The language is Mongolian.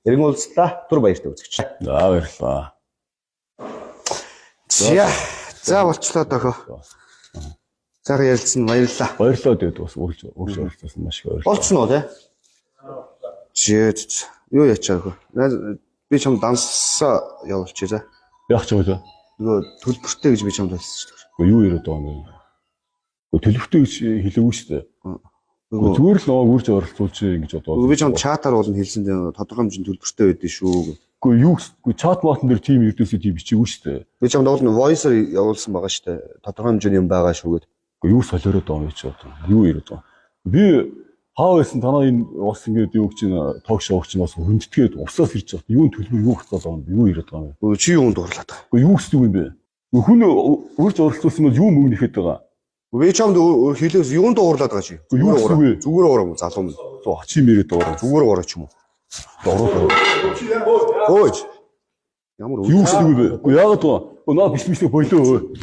Эргэн уулзлаа. Түр баяртай үзэгч. За баярлалаа. За болчлоо дохоо. Цаг ярилцсан баярлалаа. Баярлалаа тэгээд бас үргэлж оролцсон маш их баярлалаа. Болчихно уу те? Юу ячаагүй. Би чам дансаа явуулчих за. Яах ч вэ? Нөгөө төлбөртэй гэж би чамд хэлсэн шүү дээ. Уу юу яриад байгаа юм бэ? Төлөвтэй гэж хэлээгүй шүү дээ. Зүгээр л нөгөө үрж оролцуулж ингэж бодоод. Би чамд чатаар болно хэлсэн дээ. Тодорхой хэмжээнд төлбөртэй байдсан шүү. Юу чат ботон дээр тим ердөөсөө тийм бичээгүй шүү дээ. Би чамд бол voice-оор явуулсан байгаа шүү дээ. Тодорхой хэмжээний юм байгаа шүүгээд. Юу солиороод байгаа юм чи одоо. Юу яриад байгаа. Би хаа байсан танаа энэ бас ингэж юу гэж ток шоу чинь бас хөндтгээд усаас ирж байгаа. Юун төлбөр юу хацаад байгаа юм. Юу яриад байгаа юм. Чи юунд дурлаад байгаа. Юу гэсэн юм бэ? Хүн үрж оролцуулсан бол юу мөнгө нэхэд байгаа. Би чамд хэлээс юунд дуурлаад байгаа чи? Зүгээр урам залуу минь. Чи мэрэд дуур. Зүгээр ураа ч юм уу? Ой. Ямар юу гэсэн юм бэ? Яагаад вэ? Наа биш болоо.